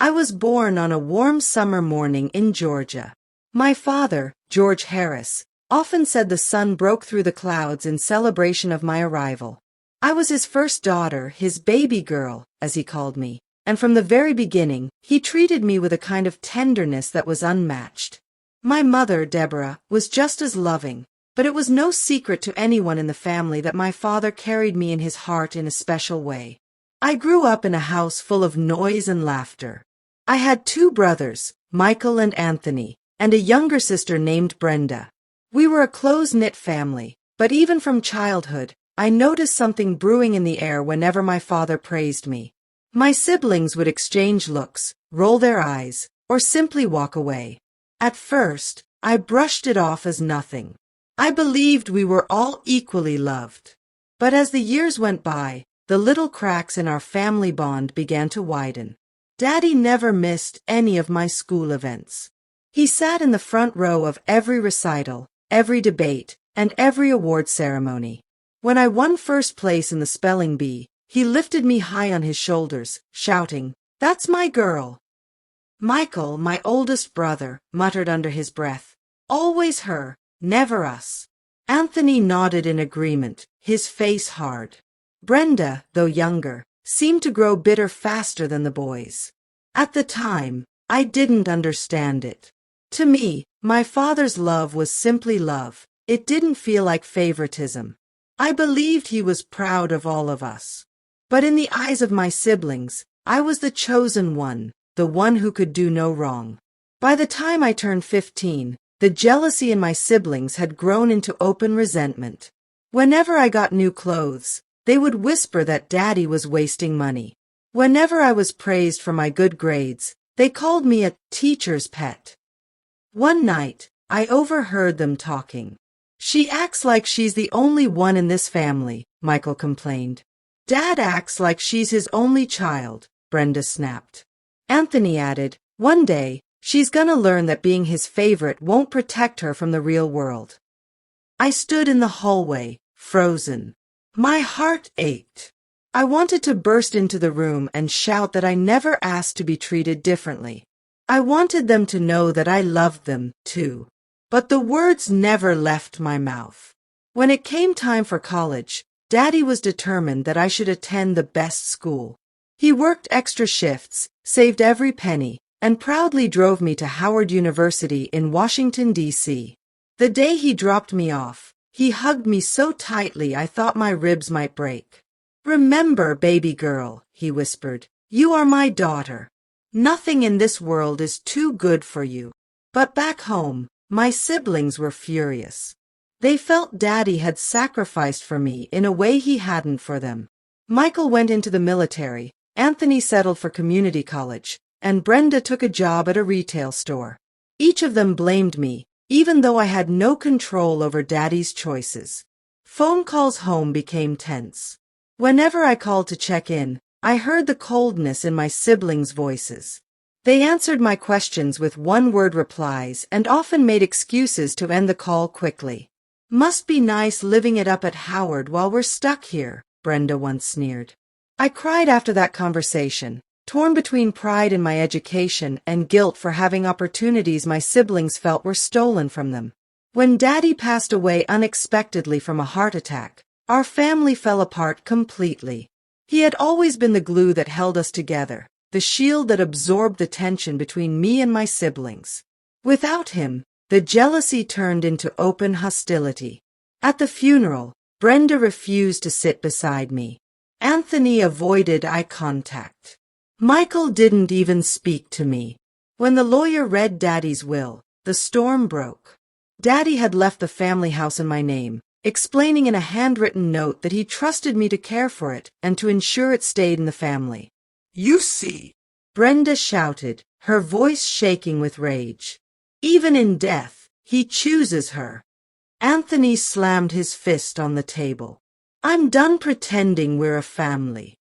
I was born on a warm summer morning in Georgia. My father, George Harris, often said the sun broke through the clouds in celebration of my arrival. I was his first daughter, his baby girl, as he called me, and from the very beginning, he treated me with a kind of tenderness that was unmatched. My mother, Deborah, was just as loving, but it was no secret to anyone in the family that my father carried me in his heart in a special way. I grew up in a house full of noise and laughter. I had two brothers, Michael and Anthony, and a younger sister named Brenda. We were a close-knit family, but even from childhood, I noticed something brewing in the air whenever my father praised me. My siblings would exchange looks, roll their eyes, or simply walk away. At first, I brushed it off as nothing. I believed we were all equally loved. But as the years went by, the little cracks in our family bond began to widen. Daddy never missed any of my school events. He sat in the front row of every recital, every debate, and every award ceremony. When I won first place in the spelling bee, he lifted me high on his shoulders, shouting, "That's my girl." Michael, my oldest brother, muttered under his breath, "Always her, never us." Anthony nodded in agreement, his face hard. Brenda, though younger, seemed to grow bitter faster than the boys. At the time, I didn't understand it. To me, my father's love was simply love. It didn't feel like favoritism. I believed he was proud of all of us. But in the eyes of my siblings, I was the chosen one, the one who could do no wrong. By the time I turned 15, the jealousy in my siblings had grown into open resentment. Whenever I got new clothes, they would whisper that Daddy was wasting money. Whenever I was praised for my good grades, they called me a teacher's pet. One night, I overheard them talking. "She acts like she's the only one in this family," Michael complained. "Dad acts like she's his only child," Brenda snapped. Anthony added, "One day, she's gonna learn that being his favorite won't protect her from the real world." I stood in the hallway, frozen. My heart ached. I wanted to burst into the room and shout that I never asked to be treated differently. I wanted them to know that I loved them, too. But the words never left my mouth. When it came time for college, Daddy was determined that I should attend the best school. He worked extra shifts, saved every penny, and proudly drove me to Howard University in Washington, D.C. The day he dropped me off, he hugged me so tightly I thought my ribs might break. "Remember, baby girl," he whispered, "you are my daughter. Nothing in this world is too good for you." But back home, my siblings were furious. They felt Daddy had sacrificed for me in a way he hadn't for them. Michael went into the military, Anthony settled for community college, and Brenda took a job at a retail store. Each of them blamed me, even though I had no control over Daddy's choices. Phone calls home became tense. Whenever I called to check in, I heard the coldness in my siblings' voices. They answered my questions with one-word replies and often made excuses to end the call quickly. "Must be nice living it up at Howard while we're stuck here," Brenda once sneered. I cried after that conversation, torn between pride in my education and guilt for having opportunities my siblings felt were stolen from them. When Daddy passed away unexpectedly from a heart attack, our family fell apart completely. He had always been the glue that held us together, the shield that absorbed the tension between me and my siblings. Without him, the jealousy turned into open hostility. At the funeral, Brenda refused to sit beside me. Anthony avoided eye contact. Michael didn't even speak to me. When the lawyer read Daddy's will, the storm broke. Daddy had left the family house in my name, explaining in a handwritten note that he trusted me to care for it and to ensure it stayed in the family. "You see," Brenda shouted, her voice shaking with rage. "Even in death, he chooses her." Anthony slammed his fist on the table. "I'm done pretending we're a family."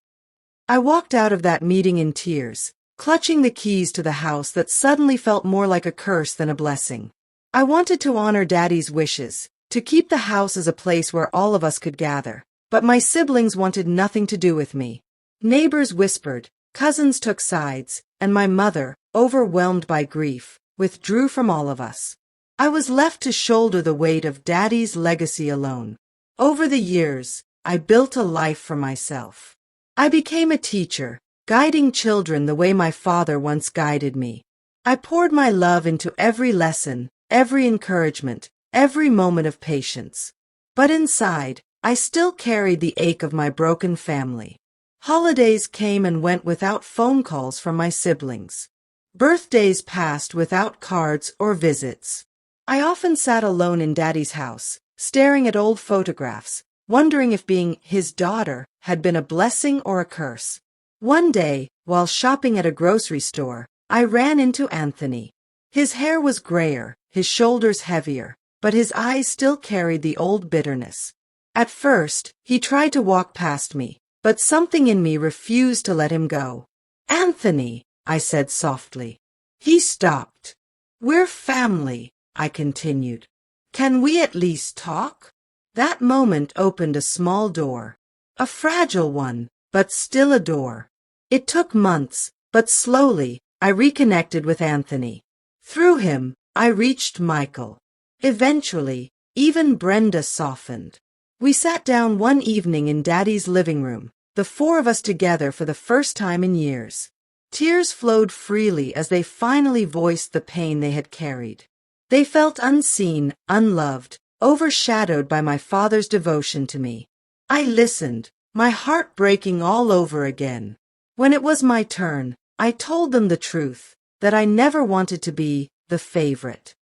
I walked out of that meeting in tears, clutching the keys to the house that suddenly felt more like a curse than a blessing. I wanted to honor Daddy's wishes, to keep the house as a place where all of us could gather, but my siblings wanted nothing to do with me. Neighbors whispered, Cousins took sides, and my mother, overwhelmed by grief, withdrew from all of us. I was left to shoulder the weight of Daddy's legacy alone. Over the years, I built a life for myself. I became a teacher, guiding children the way my father once guided me. I poured my love into every lesson, every encouragement, every moment of patience. But inside, I still carried the ache of my broken family. Holidays came and went without phone calls from my siblings. Birthdays passed without cards or visits. I often sat alone in Daddy's house, staring at old photographs, wondering if being his daughter had been a blessing or a curse. One day, while shopping at a grocery store, I ran into Anthony. His hair was grayer, his shoulders heavier, but his eyes still carried the old bitterness. At first, he tried to walk past me, but something in me refused to let him go. "Anthony," I said softly. He stopped. "We're family," I continued. "Can we at least talk?" That moment opened a small door. A fragile one, but still a door. It took months, but slowly, I reconnected with Anthony. Through him, I reached Michael. Eventually, even Brenda softened. We sat down one evening in Daddy's living room, the four of us together for the first time in years. Tears flowed freely as they finally voiced the pain they had carried. They felt unseen, unloved, overshadowed by my father's devotion to me. I listened, my heart breaking all over again. When it was my turn, I told them the truth, that I never wanted to be the favorite.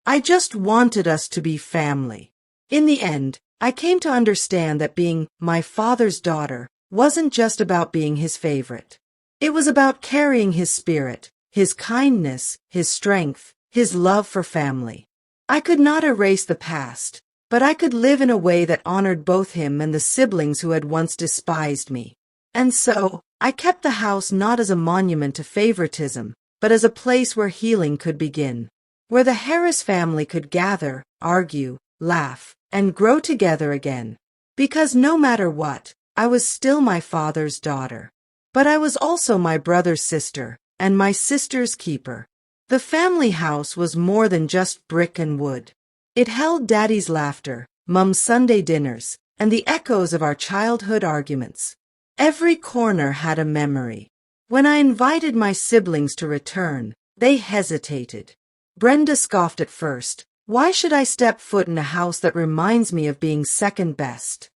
I just wanted us to be family. In the end, I came to understand that being my father's daughter wasn't just about being his favorite. It was about carrying his spirit, his kindness, his strength, his love for family. I could not erase the past, but I could live in a way that honored both him and the siblings who had once despised me. And so, I kept the house not as a monument to favoritism, but as a place where healing could begin, where the Harris family could gather, argue, laugh, and grow together again. Because no matter what, I was still my father's daughter. But I was also my brother's sister, and my sister's keeper. The family house was more than just brick and wood. It held Daddy's laughter, Mum's Sunday dinners, and the echoes of our childhood arguments. Every corner had a memory. When I invited my siblings to return, they hesitated. Brenda scoffed at first. Why should I step foot in a house that reminds me of being second best?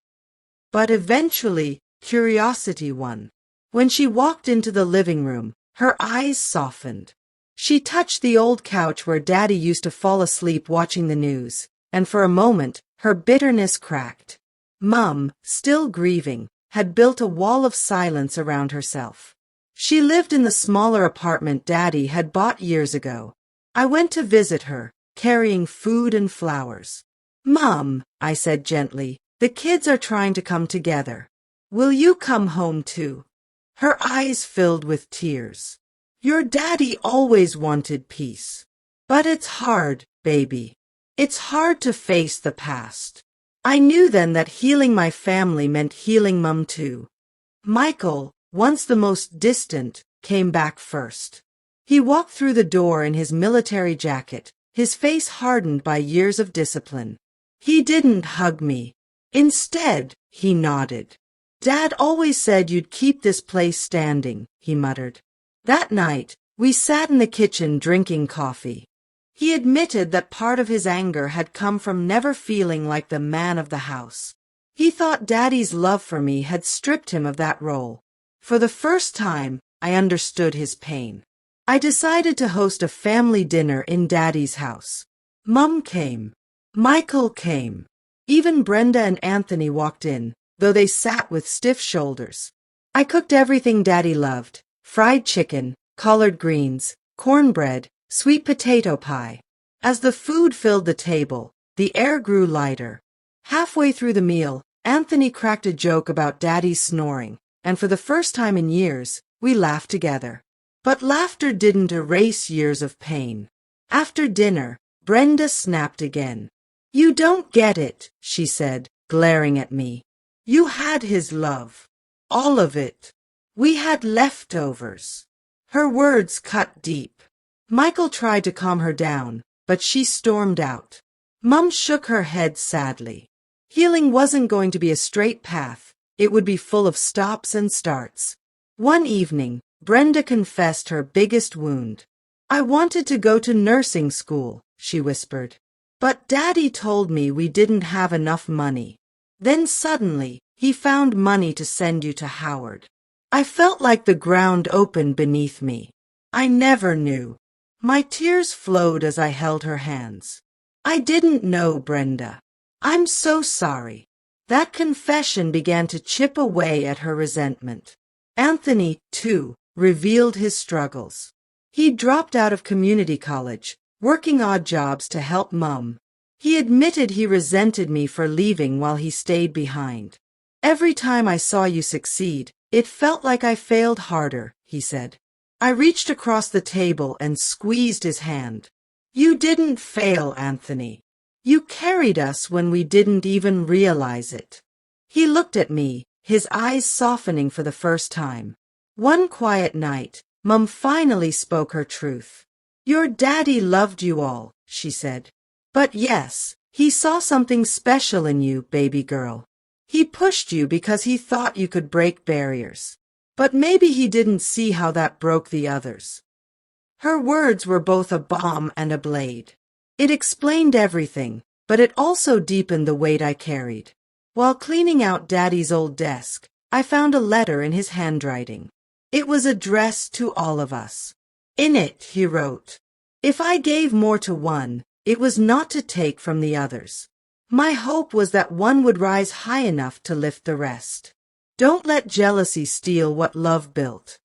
But eventually, curiosity won. When she walked into the living room, her eyes softened. She touched the old couch where Daddy used to fall asleep watching the news, and for a moment, her bitterness cracked. Mum, still grieving, had built a wall of silence around herself. She lived in the smaller apartment Daddy had bought years ago. I went to visit her, carrying food and flowers. "Mum," I said gently, "the kids are trying to come together. Will you come home too?" Her eyes filled with tears. "Your daddy always wanted peace. But it's hard, baby. It's hard to face the past." I knew then that healing my family meant healing Mum too. Michael, once the most distant, came back first. He walked through the door in his military jacket, his face hardened by years of discipline. He didn't hug me. Instead, he nodded. "Dad always said you'd keep this place standing," he muttered. That night, we sat in the kitchen drinking coffee. He admitted that part of his anger had come from never feeling like the man of the house. He thought Daddy's love for me had stripped him of that role. For the first time, I understood his pain. I decided to host a family dinner in Daddy's house. Mum came. Michael came. Even Brenda and Anthony walked in, though they sat with stiff shoulders. I cooked everything Daddy loved: fried chicken, collard greens, cornbread, sweet potato pie. As the food filled the table, the air grew lighter. Halfway through the meal, Anthony cracked a joke about Daddy's snoring, and for the first time in years, we laughed together. But laughter didn't erase years of pain. After dinner, Brenda snapped again. "You don't get it," she said, glaring at me. "You had his love. All of it. We had leftovers. Her words cut deep. Michael tried to calm her down, but she stormed out. Mum shook her head sadly. Healing wasn't going to be a straight path. It would be full of stops and starts. One evening, Brenda confessed her biggest wound. I wanted to go to nursing school, she whispered. But Daddy told me we didn't have enough money. Then suddenly, he found money to send you to Howard. I felt like the ground opened beneath me. I never knew. My tears flowed as I held her hands. I didn't know, Brenda. I'm so sorry. That confession began to chip away at her resentment. Anthony, too, revealed his struggles. He dropped out of community college, working odd jobs to help Mum. He admitted he resented me for leaving while he stayed behind. Every time I saw you succeed, it felt like I failed harder, he said. I reached across the table and squeezed his hand. You didn't fail, Anthony. You carried us when we didn't even realize it. He looked at me, his eyes softening for the first time. One quiet night, Mum finally spoke her truth. Your daddy loved you all, she said. But yes, he saw something special in you, baby girl. He pushed you because he thought you could break barriers. But maybe he didn't see how that broke the others. Her words were both a balm and a blade. It explained everything, but it also deepened the weight I carried. While cleaning out Daddy's old desk, I found a letter in his handwriting. It was addressed to all of us. In it, he wrote, "If I gave more to one, it was not to take from the others. My hope was that one would rise high enough to lift the rest. Don't let jealousy steal what love built."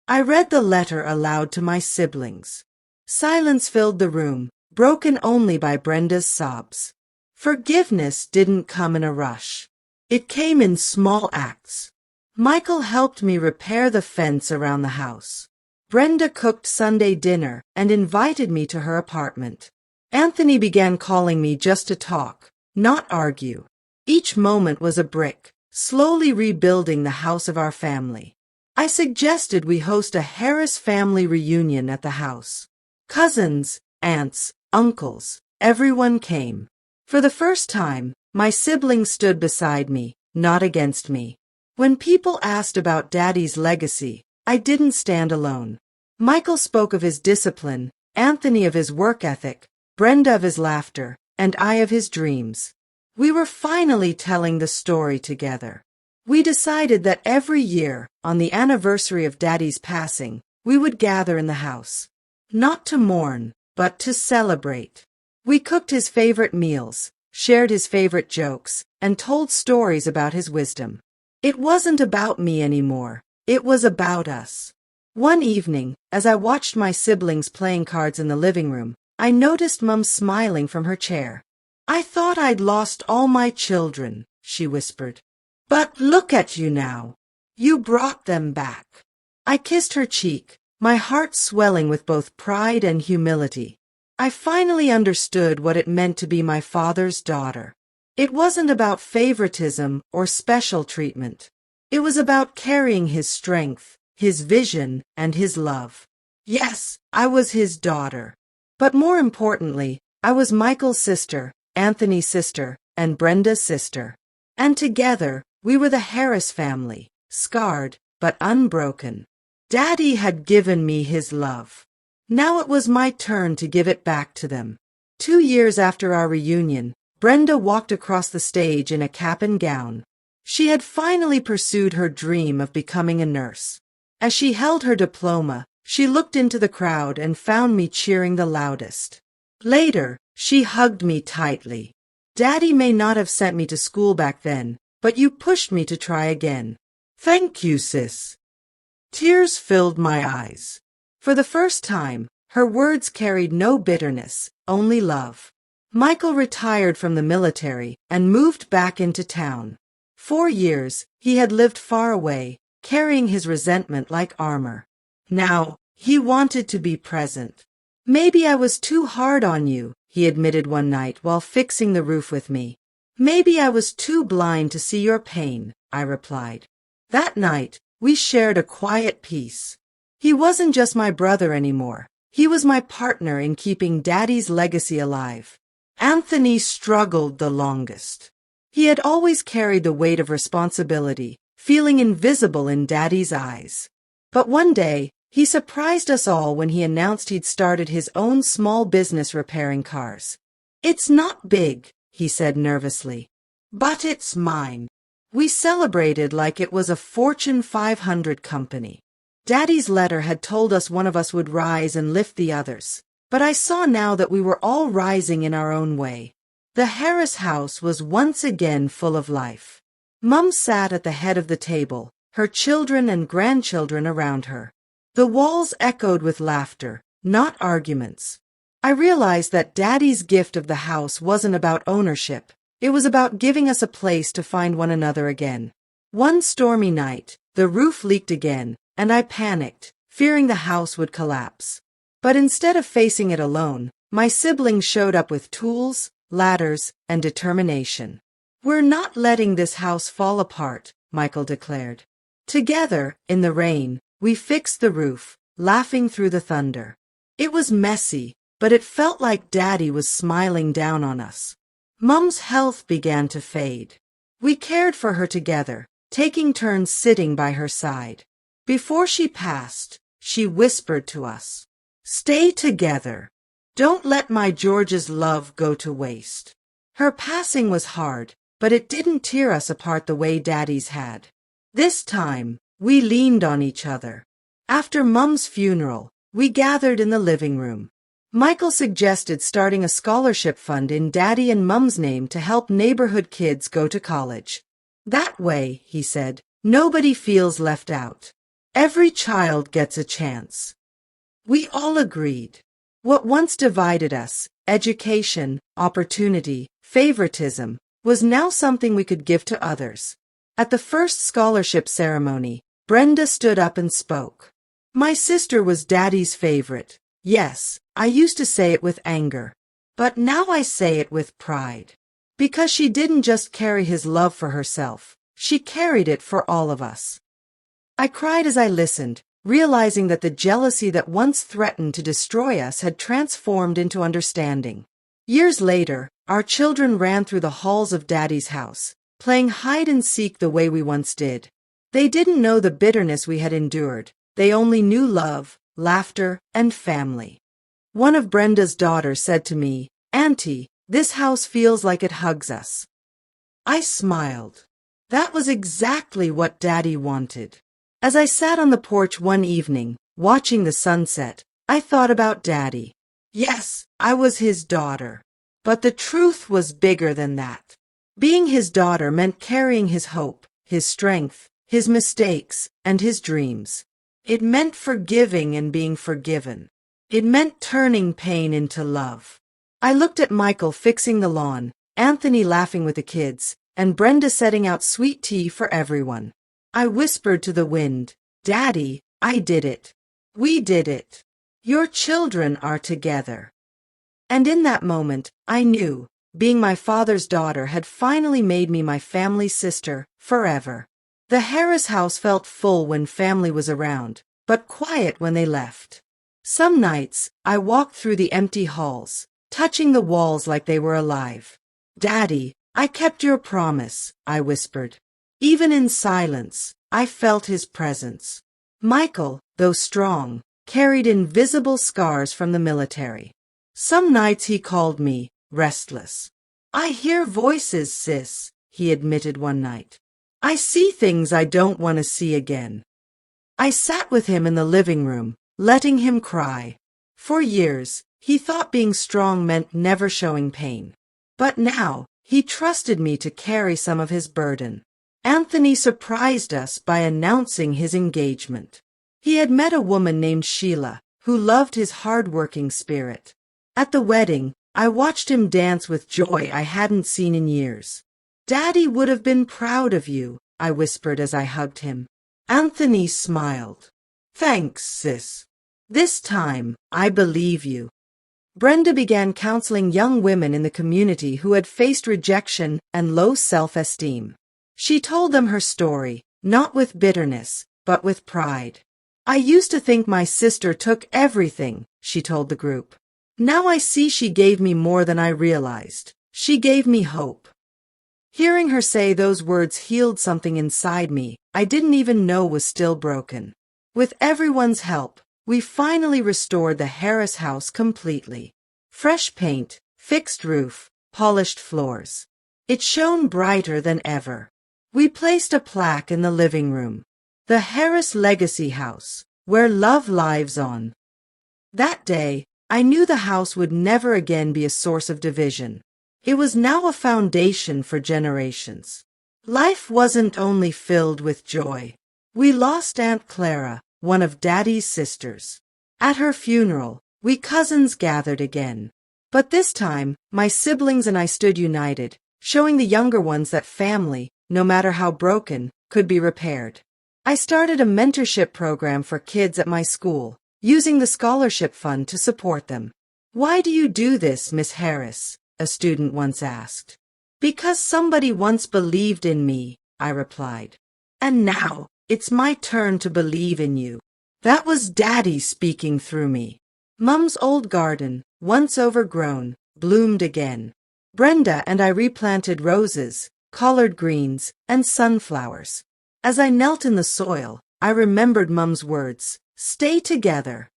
I read the letter aloud to my siblings. Silence filled the room, broken only by Brenda's sobs. Forgiveness didn't come in a rush. It came in small acts. Michael helped me repair the fence around the house. Brenda cooked Sunday dinner and invited me to her apartment. Anthony began calling me just to talk, not argue. Each moment was a brick, slowly rebuilding the house of our family. I suggested we host a Harris family reunion at the house. Cousins, aunts, uncles, everyone came. For the first time, my siblings stood beside me, not against me. When people asked about Daddy's legacy, I didn't stand alone. Michael spoke of his discipline, Anthony of his work ethic, Brenda of his laughter, and I of his dreams. We were finally telling the story together. We decided that every year, on the anniversary of Daddy's passing, we would gather in the house. Not to mourn, but to celebrate. We cooked his favorite meals, shared his favorite jokes, and told stories about his wisdom. It wasn't about me anymore. It was about us. One evening, as I watched my siblings playing cards in the living room, I noticed Mum smiling from her chair. "I thought I'd lost all my children," she whispered. "But look at you now. You brought them back." I kissed her cheek, my heart swelling with both pride and humility. I finally understood what it meant to be my father's daughter. It wasn't about favoritism or special treatment. It was about carrying his strength, his vision, and his love. Yes, I was his daughter. But more importantly, I was Michael's sister, Anthony's sister, and Brenda's sister. And together, we were the Harris family, scarred but unbroken. Daddy had given me his love. Now it was my turn to give it back to them. 2 years after our reunion, Brenda walked across the stage in a cap and gown. She had finally pursued her dream of becoming a nurse. As she held her diploma, she looked into the crowd and found me cheering the loudest. Later, she hugged me tightly. "Daddy may not have sent me to school back then, but you pushed me to try again. Thank you, sis." Tears filled my eyes. For the first time, her words carried no bitterness, only love. Michael retired from the military and moved back into town. 4 years, he had lived far away, carrying his resentment like armor. Now, he wanted to be present. "Maybe I was too hard on you," he admitted one night while fixing the roof with me. "Maybe I was too blind to see your pain," I replied. That night, we shared a quiet peace. He wasn't just my brother anymore. He was my partner in keeping Daddy's legacy alive. Anthony struggled the longest. He had always carried the weight of responsibility, feeling invisible in Daddy's eyes. But one day, he surprised us all when he announced he'd started his own small business repairing cars. "It's not big," he said nervously, "but it's mine." We celebrated like it was a Fortune 500 company. Daddy's letter had told us one of us would rise and lift the others, but I saw now that we were all rising in our own way. The Harris house was once again full of life. Mum sat at the head of the table, her children and grandchildren around her. The walls echoed with laughter, not arguments. I realized that Daddy's gift of the house wasn't about ownership. It was about giving us a place to find one another again. One stormy night, the roof leaked again, and I panicked, fearing the house would collapse. But instead of facing it alone, my siblings showed up with tools, ladders, and determination. "We're not letting this house fall apart," Michael declared. Together, in the rain, we fixed the roof, laughing through the thunder. It was messy, but it felt like Daddy was smiling down on us. Mum's health began to fade. We cared for her together, taking turns sitting by her side. Before she passed, she whispered to us, "Stay together. Don't let my George's love go to waste." Her passing was hard, but it didn't tear us apart the way Daddy's had. This time, we leaned on each other. After Mum's funeral, we gathered in the living room. Michael suggested starting a scholarship fund in Daddy and Mum's name to help neighborhood kids go to college. "That way," he said, "nobody feels left out. Every child gets a chance." We all agreed. What once divided us, education, opportunity, favoritism, was now something we could give to others. At the first scholarship ceremony, Brenda stood up and spoke. "My sister was Daddy's favorite. Yes, I used to say it with anger, but now I say it with pride. Because she didn't just carry his love for herself, she carried it for all of us." I cried as I listened, realizing that the jealousy that once threatened to destroy us had transformed into understanding. Years later, our children ran through the halls of Daddy's house, playing hide and seek the way we once did. They didn't know the bitterness we had endured. They only knew love, laughter, and family. One of Brenda's daughters said to me, "Auntie, this house feels like it hugs us." I smiled. That was exactly what Daddy wanted. As I sat on the porch one evening, watching the sunset, I thought about Daddy. Yes, I was his daughter. But the truth was bigger than that. Being his daughter meant carrying his hope, his strength, his mistakes, and his dreams. It meant forgiving and being forgiven. It meant turning pain into love. I looked at Michael fixing the lawn, Anthony laughing with the kids, and Brenda setting out sweet tea for everyone. I whispered to the wind, "Daddy, I did it. We did it. Your children are together." And in that moment, I knew, being my father's daughter had finally made me my family's sister, forever. The Harris house felt full when family was around, but quiet when they left. Some nights, I walked through the empty halls, touching the walls like they were alive. "Daddy, I kept your promise," I whispered. Even in silence, I felt his presence. Michael, though strong, carried invisible scars from the military. Some nights he called me, restless. "I hear voices, sis," he admitted one night. "I see things I don't want to see again." I sat with him in the living room, letting him cry. For years, he thought being strong meant never showing pain. But now, he trusted me to carry some of his burden. Anthony surprised us by announcing his engagement. He had met a woman named Sheila, who loved his hard-working spirit. At the wedding, I watched him dance with joy I hadn't seen in years. "Daddy would have been proud of you," I whispered as I hugged him. Anthony smiled. "Thanks, sis. This time, I believe you." Brenda began counseling young women in the community who had faced rejection and low self-esteem. She told them her story, not with bitterness, but with pride. I used to think my sister took everything, she told the group. Now I see she gave me more than I realized. She gave me hope. Hearing her say those words healed something inside me I didn't even know was still broken. With everyone's help, we finally restored the Harris house completely. Fresh paint, fixed roof, polished floors. It shone brighter than ever. We placed a plaque in the living room. The Harris Legacy House, where love lives on. That day, I knew the house would never again be a source of division. It was now a foundation for generations. Life wasn't only filled with joy. We lost Aunt Clara, one of Daddy's sisters. At her funeral, we cousins gathered again. But this time, my siblings and I stood united, showing the younger ones that family, no matter how broken, could be repaired. I started a mentorship program for kids at my school, using the scholarship fund to support them. "Why do you do this, Miss Harris?" a student once asked. "Because somebody once believed in me," I replied. "And now, it's my turn to believe in you." That was Daddy speaking through me. Mum's old garden, once overgrown, bloomed again. Brenda and I replanted roses, collard greens, and sunflowers. As I knelt in the soil, I remembered Mum's words, "Stay together."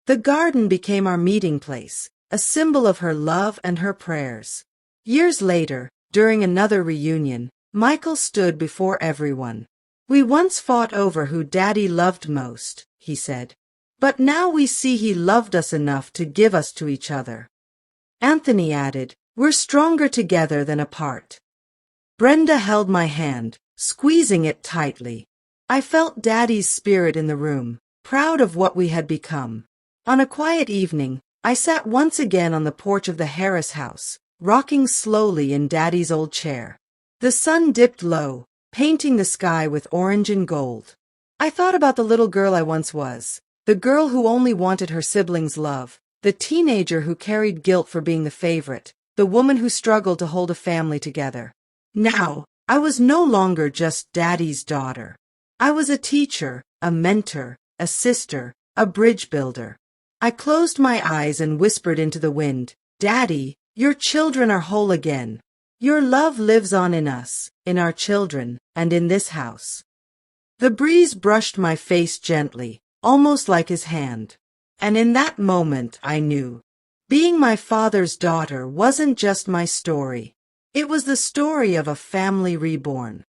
The garden became our meeting place, a symbol of her love and her prayers. Years later, during another reunion, Michael stood before everyone. "We once fought over who Daddy loved most," he said. "But now we see he loved us enough to give us to each other." Anthony added, "We're stronger together than apart." Brenda held my hand, squeezing it tightly. I felt Daddy's spirit in the room, proud of what we had become. On a quiet evening, I sat once again on the porch of the Harris house, rocking slowly in Daddy's old chair. The sun dipped low, painting the sky with orange and gold. I thought about the little girl I once was, the girl who only wanted her siblings' love, the teenager who carried guilt for being the favorite, the woman who struggled to hold a family together. Now, I was no longer just Daddy's daughter. I was a teacher, a mentor, a sister, a bridge builder. I closed my eyes and whispered into the wind, "Daddy, your children are whole again. Your love lives on in us, in our children, and in this house." The breeze brushed my face gently, almost like his hand. And in that moment I knew. Being my father's daughter wasn't just my story. It was the story of a family reborn.